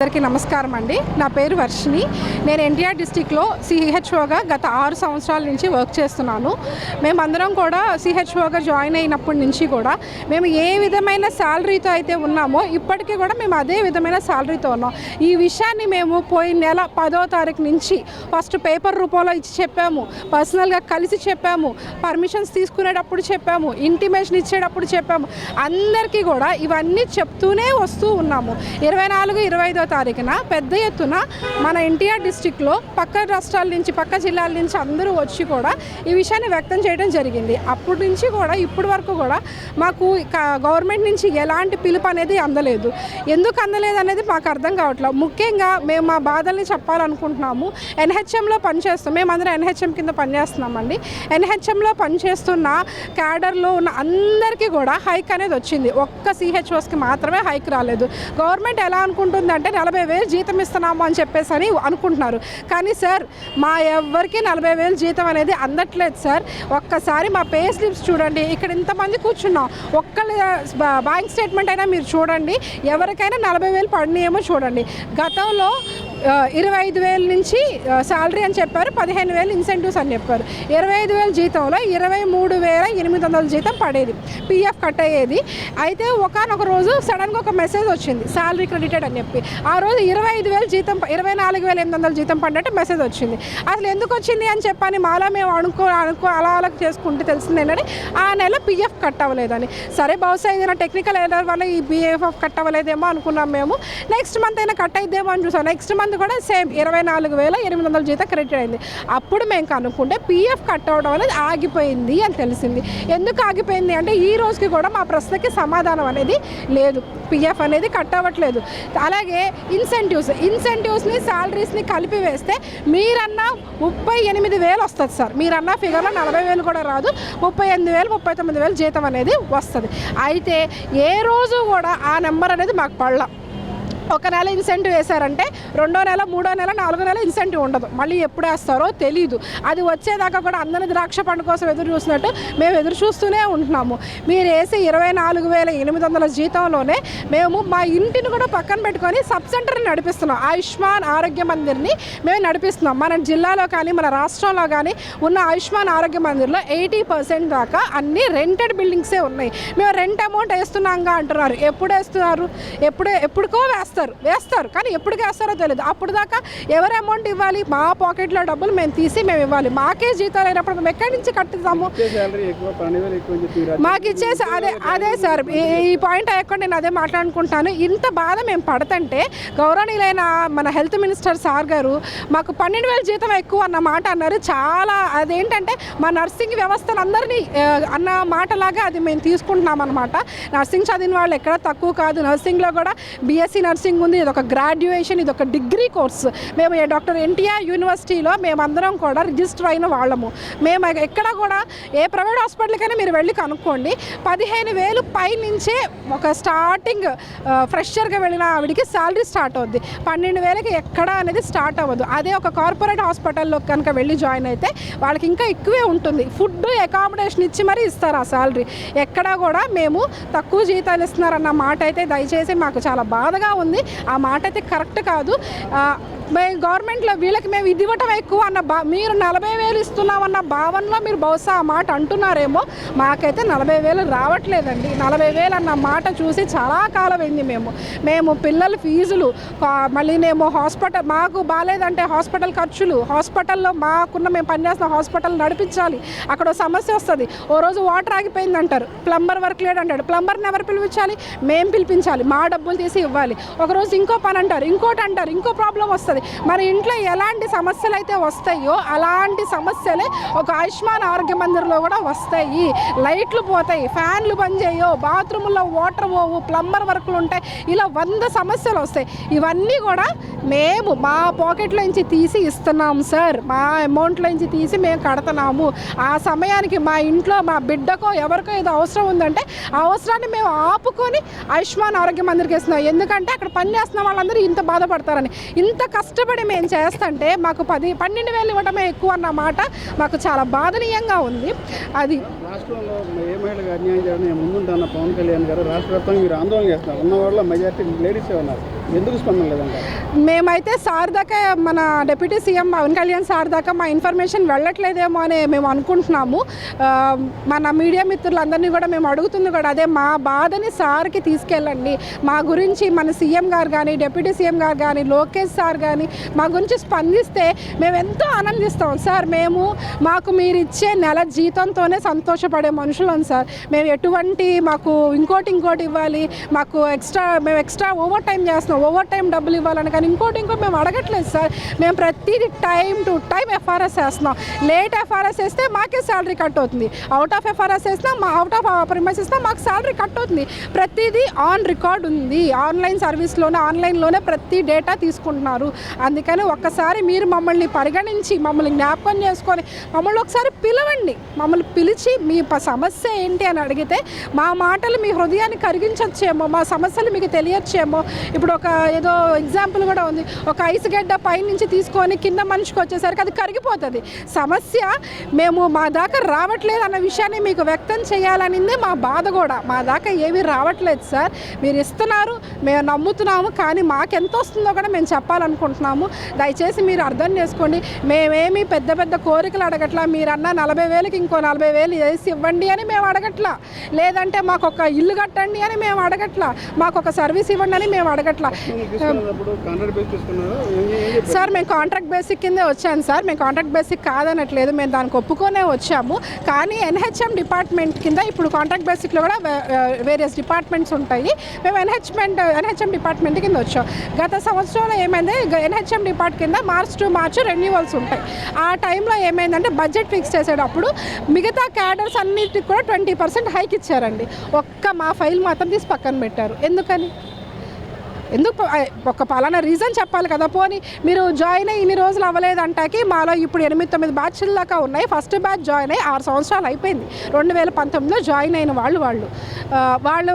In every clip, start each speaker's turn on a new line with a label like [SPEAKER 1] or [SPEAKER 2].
[SPEAKER 1] అందరికీ నమస్కారం అండి. నా పేరు వర్షిని. నేను ఎన్టీఆర్ డిస్టిక్లో సిహెచ్ఓగా గత 6 సంవత్సరాల నుంచి వర్క్ చేస్తున్నాను. మేమందరం కూడా సిహెచ్ఓగా జాయిన్ అయినప్పటి నుంచి కూడా మేము ఏ విధమైన శాలరీతో అయితే ఉన్నామో ఇప్పటికీ కూడా మేము అదే విధమైన శాలరీతో ఉన్నాం. ఈ విషయాన్ని మేము పోయిన నెల 10వ తారీఖు నుంచి ఫస్ట్ పేపర్ రూపంలో ఇచ్చి చెప్పాము, పర్సనల్గా కలిసి చెప్పాము, పర్మిషన్స్ తీసుకునేటప్పుడు చెప్పాము, ఇంటిమేషన్ ఇచ్చేటప్పుడు చెప్పాము. అందరికీ కూడా ఇవన్నీ చెప్తూనే వస్తూ ఉన్నాము. 24, 25వ తారీఖున పెద్ద ఎత్తున మన ఎన్టీఆర్ డిస్టిక్లో పక్క రాష్ట్రాల నుంచి, పక్క జిల్లాల నుంచి అందరూ వచ్చి కూడా ఈ విషయాన్ని వ్యక్తం చేయడం జరిగింది. అప్పటి నుంచి కూడా ఇప్పటి వరకు కూడా మాకు గవర్నమెంట్ నుంచి ఎలాంటి పిలుపు అనేది అందలేదు. ఎందుకు అందలేదు అనేది మాకు అర్థం కావట్లేదు. ముఖ్యంగా మేము మా బాధల్ని చెప్పాలనుకుంటున్నాము. ఎన్హెచ్ఎంలో పనిచేస్తాం, మేమందరం ఎన్హెచ్ఎం కింద పనిచేస్తున్నామండి. ఎన్హెచ్ఎంలో పనిచేస్తున్న క్యాడర్లో ఉన్న అందరికీ కూడా హైక్ అనేది వచ్చింది. ఒక్క సిహెచ్ఓస్కి మాత్రమే హైక్ రాలేదు. గవర్నమెంట్ ఎలా అనుకుంటుందంటే 40,000 జీతం ఇస్తున్నాము అని చెప్పేసి అని అనుకుంటున్నారు. కానీ సార్, మా ఎవరికి 40,000 జీతం అనేది అందట్లేదు సార్. ఒక్కసారి మా పే స్లిప్స్ చూడండి. ఇక్కడ ఇంతమంది కూర్చున్నాం, ఒక్కళ్ళ బ్యాంక్ స్టేట్మెంట్ అయినా మీరు చూడండి. ఎవరికైనా 40,000 పడినాయేమో చూడండి. గతంలో 25,000 నుంచి శాలరీ అని చెప్పారు, 15,000 ఇన్సెంటివ్స్ అని చెప్పారు. 25,000 జీతంలో 23,800 జీతం పడేది, పిఎఫ్ కట్ అయ్యేది. అయితే ఒకనొక రోజు సడన్గా ఒక మెసేజ్ వచ్చింది, శాలరీ క్రెడిటెడ్ అని చెప్పి. ఆ రోజు 25,000 జీతం, 24,800 జీతం పడినట్టు మెసేజ్ వచ్చింది. అసలు ఎందుకు వచ్చింది అని చెప్పని మాలా మేము అనుకో అలా చేసుకుంటే తెలిసింది ఏంటంటే ఆ నెల పిఎఫ్ కట్ అవ్వలేదని. సరే, బహుశా ఏదైనా టెక్నికల్ ఎర్రర్ వల్ల ఈ పిఎఫ్ కట్ అవ్వలేదేమో అనుకున్నాం మేము. నెక్స్ట్ మంత్ అయినా కట్ అయిద్దేమో అని చూసాం. నెక్స్ట్ మంత్ కూడా సేమ్ 24,800 జీతం క్రెడిట్ అయింది. అప్పుడు మేము కనుక్కుంటే పిఎఫ్ కట్ అవ్వడం అనేది ఆగిపోయింది అని తెలిసింది. ఎందుకు ఆగిపోయింది అంటే ఈ రోజుకి కూడా మా ప్రశ్నకి సమాధానం అనేది లేదు. పిఎఫ్ అనేది కట్ అవ్వట్లేదు. అలాగే ఇన్సెంటివ్స్ని శాలరీస్ని కలిపి వేస్తే మీరన్నా 38,000 వస్తుంది సార్. మీరన్నా ఫిగర్లో 40,000 కూడా రాదు, 38,000, 39,000 జీతం అనేది వస్తుంది. అయితే ఏ రోజు కూడా ఆ నెంబర్ అనేది మాకు పడలా. ఒక నెల ఇన్సెంటివ్ వేశారంటే 2వ నెల, 3వ నెల, 4వ నెల ఇన్సెంటివ్ ఉండదు. మళ్ళీ ఎప్పుడు వేస్తారో తెలీదు. అది వచ్చేదాకా కూడా అందరిని ద్రాక్ష పండు కోసం ఎదురు చూసినట్టు మేము ఎదురు చూస్తూనే ఉంటున్నాము. మీరు వేసే 24,800 జీతంలోనే మేము మా ఇంటిని కూడా పక్కన పెట్టుకొని సబ్ సెంటర్ని నడిపిస్తున్నాం. ఆయుష్మాన్ ఆరోగ్య మందిర్ని మేము నడిపిస్తున్నాం. మన జిల్లాలో కానీ మన రాష్ట్రంలో కానీ ఉన్న ఆయుష్మాన్ ఆరోగ్య మందిర్లో 80% దాకా అన్ని రెంటెడ్ బిల్డింగ్సే ఉన్నాయి. మేము రెంట్ అమౌంట్ వేస్తున్నాంగా అంటున్నారు. ఎప్పుడు వేస్తున్నారు? ఎప్పుడుకో వేస్తారు కానీ ఎప్పటికి వేస్తారో తెలియదు. అప్పుడు దాకా ఎవరు అమౌంట్ ఇవ్వాలి? మా పాకెట్లో డబ్బులు మేము తీసి మేము ఇవ్వాలి. మాకే జీతాలు అయినప్పుడు మేము ఎక్కడి నుంచి కట్టిద్దాము? మాకు ఇచ్చేసి అదే సార్, ఈ పాయింట్ అయ్యకుండా నేను అదే మాట్లాడుకుంటాను. ఇంత బాధ మేము పడుతుంటే గౌరవనీయులైన మన హెల్త్ మినిస్టర్ సార్ గారు మాకు 12,000 జీతం ఎక్కువ అన్న మాట అన్నారు. చాలా అదేంటంటే మా నర్సింగ్ వ్యవస్థలందరినీ అన్న మాటలాగా అది మేము తీసుకుంటున్నాం అనమాట. నర్సింగ్ చదివిన వాళ్ళు ఎక్కడ తక్కువ కాదు. నర్సింగ్లో కూడా బీఎస్సీ నర్సింగ్ ఉంది. ఇది ఒక గ్రాడ్యుయేషన్, ఇది ఒక డిగ్రీ కోర్స్. మేము డాక్టర్ ఎన్టీఆర్ యూనివర్సిటీలో మేమందరం కూడా రిజిస్టర్ అయిన వాళ్ళము. మేము ఎక్కడ కూడా ఏ ప్రైవేట్ హాస్పిటల్కైనా మీరు వెళ్ళి కనుక్కోండి, 15,000 పై నుంచే ఒక స్టార్టింగ్ ఫ్రెషర్గా వెళ్ళిన ఆవిడికి శాలరీ స్టార్ట్ అవుద్ది. 12,000కి ఎక్కడ అనేది స్టార్ట్ అవ్వదు. అదే ఒక కార్పొరేట్ హాస్పిటల్లో కనుక వెళ్ళి జాయిన్ అయితే వాళ్ళకి ఇంకా ఎక్కువే ఉంటుంది. ఫుడ్, అకామిడేషన్ ఇచ్చి మరీ ఇస్తారు ఆ శాలరీ. ఎక్కడా కూడా మేము తక్కువ జీతాలు ఇస్తున్నారన్న మాట అయితే దయచేసి మాకు చాలా బాధగా ఉంది. ఆ మాట అయితే కరెక్ట్ కాదు. గవర్నమెంట్లో వీళ్ళకి మేము ఇది ఇవ్వటం ఎక్కువ అన్న మీరు 40,000 ఇస్తున్నామన్న భావనలో మీరు బహుశా ఆ మాట అంటున్నారేమో. మాకైతే 40,000 రావట్లేదండి. 40,000 అన్న మాట చూసి చాలా కాలం అయింది. మేము పిల్లల ఫీజులు, మళ్ళీనేమో హాస్పిటల్, మాకు బాగాలేదంటే హాస్పిటల్ ఖర్చులు, హాస్పిటల్లో మేము పనిచేస్తున్న హాస్పిటల్ నడిపించాలి. అక్కడ సమస్య వస్తుంది. ఓ రోజు వాటర్ ఆగిపోయింది అంటారు, ప్లంబర్ వర్క్ లేదంటాడు. ప్లంబర్ని ఎవరు పిలిపించాలి? మేము పిలిపించాలి, మా డబ్బులు తీసి ఇవ్వాలి. ఒకరోజు ఇంకో పని అంటారు, ఇంకోటి అంటారు, ఇంకో ప్రాబ్లం వస్తుంది. మరి ఇంట్లో ఎలాంటి సమస్యలు అయితే వస్తాయో అలాంటి సమస్యలే ఒక ఆయుష్మాన్ ఆరోగ్య మందిర్లో కూడా వస్తాయి. లైట్లు పోతాయి, ఫ్యాన్లు పనిచేయవు, బాత్రూముల్లో వాటర్ పోవు, ప్లంబర్ వర్క్లు ఉంటాయి. ఇలా 100 సమస్యలు వస్తాయి. ఇవన్నీ కూడా మేము మా పాకెట్లో నుంచి తీసి ఇస్తున్నాము సార్. మా అమౌంట్లో నుంచి తీసి మేము కడుతున్నాము. ఆ సమయానికి మా ఇంట్లో మా బిడ్డకో ఎవరికో ఏదో అవసరం ఉందంటే ఆ అవసరాన్ని మేము ఆపుకొని ఆయుష్మాన్ ఆరోగ్య మందిర్కి ఇస్తున్నాం. ఎందుకంటే అక్కడ పనిచేస్తున్న వాళ్ళందరూ ఇంత బాధపడతారని. ఇంత కష్టపడి మేము చేస్తుంటే మాకు 12,000 ఇవ్వటమే ఎక్కువ అన్న మాట మాకు చాలా బాధనీయంగా ఉంది. అది
[SPEAKER 2] రాష్ట్రంలో ఏ మహిళలకు అన్యాయం చేయడం ముందుంటున్న పవన్ కళ్యాణ్ గారు రాష్ట్ర వ్యాప్తంగా మీరు ఆందోళన చేస్తున్నారు. ఉన్న వాళ్ళ మెజార్టీ లేడీసే ఉన్నారు. ఎందుకు స్పందన లేదంటారు?
[SPEAKER 1] మేమైతే సార్ దాకా మన deputy CM Pawan Kalyan sir దాకా మా ఇన్ఫర్మేషన్ వెళ్ళట్లేదేమో అని మేము అనుకుంటున్నాము. మన మీడియా మిత్రులందరినీ కూడా మేము అడుగుతుంది కూడా అదే, మా బాధని సార్కి తీసుకెళ్ళండి. మా గురించి మన సీఎం గారు కానీ, డిప్యూటీ సీఎం గారు కానీ, లోకేష్ సార్ కానీ మా గురించి స్పందిస్తే మేము ఎంతో ఆనందిస్తాం సార్. మాకు మీరు ఇచ్చే నెల జీతంతోనే సంతోషపడే మనుషులం సార్. మేము ఎటువంటి మాకు ఇంకోటి ఇవ్వాలి, మేము ఎక్స్ట్రా ఓవర్ టైం చేస్తున్నాం, ఓవర్ టైం డబ్బులు ఇవ్వాలని కానీ ఇంకోటి మేము అడగట్లేదు సార్. మేము ప్రతిదీ టైం టు టైం ఎఫ్ఆర్ఎస్ వేస్తున్నాం. లేట్ ఎఫ్ఆర్ఎస్ వేస్తే మాకే శాలరీ కట్ అవుతుంది, అవుట్ ఆఫ్ ఎఫ్ఆర్ఎస్ వేసినా అవుట్ ఆఫ్ ప్రిమైస్ వేసినా మాకు శాలరీ కట్ అవుతుంది. ప్రతిదీ ఆన్ రికార్డ్ ఉంది, ఆన్లైన్లోనే ప్రతి డేటా తీసుకుంటున్నారు. అందుకని ఒక్కసారి మీరు మమ్మల్ని పరిగణించి మమ్మల్ని జ్ఞాపకం చేసుకొని మమ్మల్ని ఒకసారి పిలవండి. మమ్మల్ని పిలిచి మీ సమస్య ఏంటి అని అడిగితే మా మాటలు మీ హృదయాన్ని కరిగించచ్చేమో, మా సమస్యలు మీకు తెలియచ్చేమో. ఇప్పుడు ఏదో ఎగ్జాంపుల్ కూడా ఉంది, ఒక ఐస్ గడ్డ పైనుంచి తీసుకొని కింద మనిషికి వచ్చేసరికి అది కరిగిపోతుంది. సమస్య మా దాకా రావట్లేదు అన్న విషయాన్ని మీకు వ్యక్తం చేయాలనిందే మా బాధ కూడా. మా దాకా ఏమీ రావట్లేదు సార్, మీరు ఇస్తున్నారు, మేము నమ్ముతున్నాము, కానీ మాకెంత వస్తుందో కూడా మేము చెప్పాలనుకుంటున్నాము. దయచేసి మీరు అర్థం చేసుకోండి. మేమేమి పెద్ద కోరికలు అడగట్లా. మీరన్న 40,000కి ఇంకో 40,000 వేసి ఇవ్వండి అని మేము అడగట్లా, లేదంటే మాకు ఒక ఇల్లు కట్టండి అని మేము అడగట్లా, మాకు ఒక సర్వీస్ ఇవ్వండి అని మేము అడగట్లా సార్. మేము కాంట్రాక్ట్ బేసిక్ కిందే వచ్చాను సార్. మేము కాంట్రాక్ట్ బేసిక్ కాదనట్లేదు, మేము దానికి ఒప్పుకొనే వచ్చాము. కానీ ఎన్హెచ్ఎం డిపార్ట్మెంట్ కింద ఇప్పుడు కాంట్రాక్ట్ బేసిక్లో కూడా వేరియస్ డిపార్ట్మెంట్స్ ఉంటాయి. మేము ఎన్హెచ్ఎం డిపార్ట్మెంట్ కింద వచ్చాం. గత సంవత్సరంలో ఏమైంది, ఎన్హెచ్ఎం డిపార్ట్ కింద మార్చ్ టు మార్చ్ రెన్యూవల్స్ ఉంటాయి. ఆ టైంలో ఏమైందంటే బడ్జెట్ ఫిక్స్ చేసేటప్పుడు మిగతా క్యాడర్స్ అన్నిటికి కూడా 20% హైక్ ఇచ్చారండి. మా ఫైల్ మాత్రం తీసి పక్కన పెట్టారు. ఎందుకు ఒక పలానా రీజన్ చెప్పాలి కదా. పోనీ మీరు జాయిన్ అయ్యి ఇన్ని రోజులు అవ్వలేదంటాకి మాలో ఇప్పుడు 8-9 బ్యాచ్ల దాకా ఉన్నాయి. ఫస్ట్ బ్యాచ్ జాయిన్ అయ్యి 6 సంవత్సరాలు అయిపోయింది. 2019లో జాయిన్ అయిన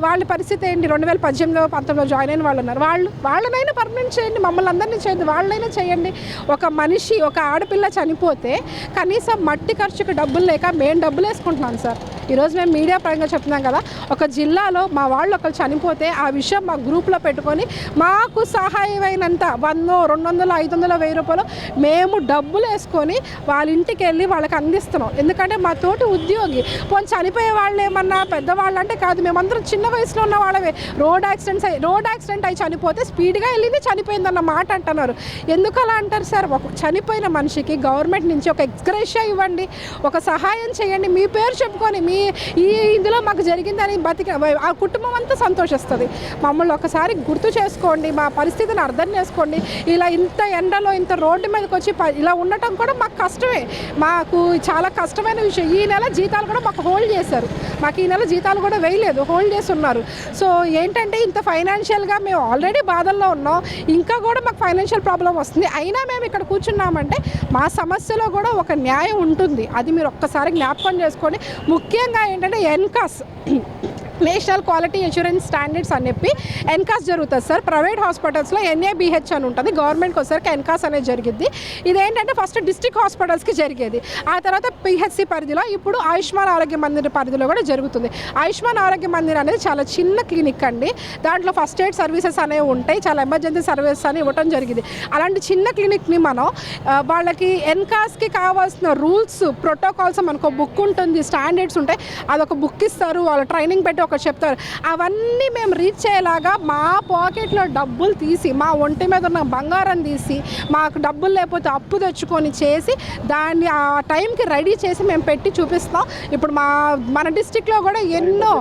[SPEAKER 1] వాళ్ళ పరిస్థితి ఏంటి? 2018-19లో జాయిన్ అయిన వాళ్ళు ఉన్నారు. వాళ్ళనైనా పర్మనెంట్ చేయండి, మమ్మల్ని అందరినీ చేయండి, వాళ్ళనైనా చేయండి. ఒక ఆడపిల్ల చనిపోతే కనీసం మట్టి ఖర్చుకి డబ్బులు లేక మేము డబ్బులు వేసుకుంటున్నాం సార్. ఈరోజు మేము మీడియా పరంగా చెప్తున్నాం కదా, ఒక జిల్లాలో మా వాళ్ళు ఒకరు చనిపోతే ఆ విషయం మా గ్రూప్లో పెట్టుకొని మాకు సహాయమైనంత 100, 200, 500, 1000 రూపాయలు మేము డబ్బులు వేసుకొని వాళ్ళ ఇంటికి వెళ్ళి వాళ్ళకి అందిస్తున్నాం. ఎందుకంటే మా తోటి ఉద్యోగి చనిపోయే వాళ్ళు ఏమన్నా పెద్దవాళ్ళు అంటే కాదు, మేమందరం చిన్న వయసులో ఉన్న వాళ్ళమే. రోడ్ యాక్సిడెంట్ అయి చనిపోతే స్పీడ్గా వెళ్ళింది చనిపోయిందన్న మాట అంటున్నారు. ఎందుకు అలా అంటారు సార్? చనిపోయిన మనిషికి గవర్నమెంట్ నుంచి ఒక ఎక్స్గ్రేషియా ఇవ్వండి, ఒక సహాయం చేయండి, మీ పేరు చెప్పుకొని ఇందులో మాకు జరిగిందని ఆ కుటుంబం అంతా సంతోషిస్తుంది. మమ్మల్ని ఒకసారి గుర్తు చేసుకోండి, మా పరిస్థితిని అర్థం చేసుకోండి. ఇలా ఇంత ఎండలో ఇంత రోడ్డు మీదకి వచ్చి ఇలా ఉండటం కూడా మాకు కష్టమే, మాకు చాలా కష్టమైన విషయం. ఈ నెల జీతాలు కూడా మాకు హోల్డ్ చేశారు, మాకు ఈ నెల జీతాలు కూడా వేయలేదు, హోల్డ్ చేసి ఉన్నారు. సో ఏంటంటే ఇంత ఫైనాన్షియల్గా మేము ఆల్రెడీ బాధల్లో ఉన్నాం, ఇంకా కూడా మాకు ఫైనాన్షియల్ ప్రాబ్లం వస్తుంది. అయినా మేము ఇక్కడ కూర్చున్నామంటే మా సమస్యలో కూడా ఒక న్యాయం ఉంటుంది. అది మీరు ఒక్కసారి జ్ఞాపకం చేసుకోండి. ముఖ్యంగా ఏంటంటే NQAS, national quality insurance standards అని చెప్పి ఎన్కాస్ జరుగుతుంది సార్. ప్రైవేట్ హాస్పిటల్స్లో ఎన్ఏబిహెచ్ అని ఉంటుంది, గవర్నమెంట్కి వచ్చేసరికి ఎన్కాస్ అనేది జరిగింది. ఇదేంటంటే ఫస్ట్ డిస్ట్రిక్ట్ హాస్పిటల్స్కి జరిగేది, ఆ తర్వాత పిహెచ్సి పరిధిలో, ఇప్పుడు ఆయుష్మాన్ ఆరోగ్య మందిర్ పరిధిలో కూడా జరుగుతుంది. ఆయుష్మాన్ ఆరోగ్య మందిర్ అనేది చాలా చిన్న క్లినిక్ అండి. దాంట్లో ఫస్ట్ ఎయిడ్ సర్వీసెస్ అనేవి ఉంటాయి, చాలా ఎమర్జెన్సీ సర్వీసెస్ అని ఇవ్వడం జరిగింది. అలాంటి చిన్న క్లినిక్ని మనం వాళ్ళకి ఎన్కాస్కి కావాల్సిన రూల్స్, ప్రోటోకాల్స్ మనకు బుక్ ఉంటుంది, స్టాండర్డ్స్ ఉంటాయి, అదొక బుక్ ఇస్తారు, వాళ్ళు ట్రైనింగ్ పెట్టి ఒకటి చెప్తారు. అవన్నీ మేము రీచ్ అయ్యేలాగా మా పాకెట్లో డబ్బులు తీసి, మా ఒంటి మీద ఉన్న బంగారం తీసి, మాకు డబ్బులు లేకపోతే అప్పు తెచ్చుకొని చేసి దాన్ని ఆ టైంకి రెడీ చేసి మేము పెట్టి చూపిస్తాం. ఇప్పుడు మన డిస్టిక్లో కూడా ఎన్నో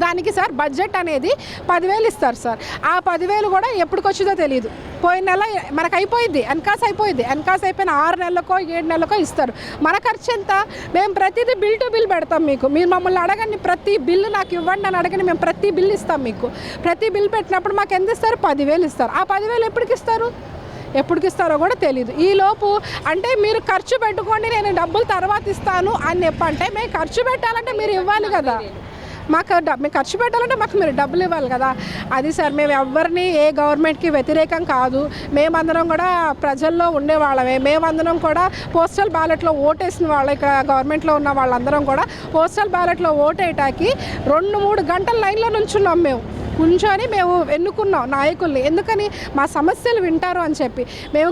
[SPEAKER 1] దానికి సార్ బడ్జెట్ అనేది 10,000 ఇస్తారు సార్. ఆ 10,000 కూడా ఎప్పటికొచ్చిందో తెలియదు. పోయిన నెల మనకు అయిపోయింది, ఎన్కాస్ అయిపోయింది. ఎన్కాస్ అయిపోయిన 6 నెలలకో 7 నెలలకో ఇస్తారు. మన ఖర్చు ఎంత? మేము ప్రతిదీ బిల్ టు బిల్ పెడతాం మీకు. మీరు మమ్మల్ని అడగండి, ప్రతి బిల్లు నాకు ఇవ్వండి అని అడగండి, మేము ప్రతి బిల్ ఇస్తాం మీకు. ప్రతి బిల్ పెట్టినప్పుడు మాకు ఎంత ఇస్తారు? 10,000 ఇస్తారు. ఆ 10,000 ఎప్పటికి ఇస్తారో కూడా తెలియదు. ఈలోపు అంటే మీరు ఖర్చు పెట్టుకోండి, నేను డబ్బులు తర్వాత ఇస్తాను అని చెప్పంటే, మేము ఖర్చు పెట్టాలంటే మీరు ఇవ్వాలి కదా. మేము ఖర్చు పెట్టాలంటే మాకు మీరు డబ్బులు ఇవ్వాలి కదా. అది సార్, మేము ఎవరిని ఏ గవర్నమెంట్కి వ్యతిరేకం కాదు, మేమందరం కూడా ప్రజల్లో ఉండేవాళ్ళమే. మేమందరం కూడా పోస్టల్ బ్యాలెట్లో ఓటేసిన వాళ్ళు, ఇక్కడ గవర్నమెంట్లో ఉన్న వాళ్ళందరం కూడా పోస్టల్ బ్యాలెట్లో ఓటేయటానికి 2-3 గంటల లైన్లో నుంచున్నాం మేము. కూర్చొని మేము ఎన్నుకున్నాం నాయకుల్ని. ఎందుకని మా సమస్యలు వింటారు అని చెప్పి. మేము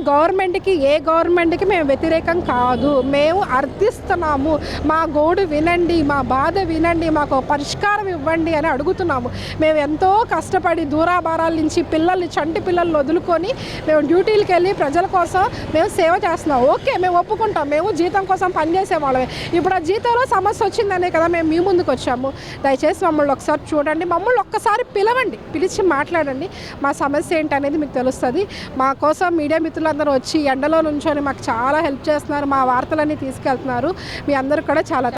[SPEAKER 1] ఏ గవర్నమెంట్కి మేము వ్యతిరేకం కాదు. మేము అర్థిస్తున్నాము, మా గోడు వినండి, మా బాధ వినండి, మాకు పరిష్కారం ఇవ్వండి అని అడుగుతున్నాము. మేము ఎంతో కష్టపడి దూరాభారాల నుంచి చంటి పిల్లల్ని వదులుకొని మేము డ్యూటీలకు వెళ్ళి ప్రజల కోసం మేము సేవ చేస్తున్నాం. ఓకే, మేము ఒప్పుకుంటాం, మేము జీతం కోసం పనిచేసే వాళ్ళమే. ఇప్పుడు ఆ జీతంలో సమస్య వచ్చిందనే కదా మేము మీ ముందుకు వచ్చాము. దయచేసి మమ్మల్ని ఒకసారి చూడండి, మమ్మల్ని ఒక్కసారి పిలిచి మాట్లాడండి. మా సమస్య ఏంటనేది మీకు తెలుస్తుంది. మా కోసం మీడియా మిత్రులందరూ వచ్చి ఎండలో నుంచొని మాకు చాలా హెల్ప్ చేస్తున్నారు, మా వార్తలన్నీ తీసుకెళ్తున్నారు. మీ అందరూ కూడా చాలా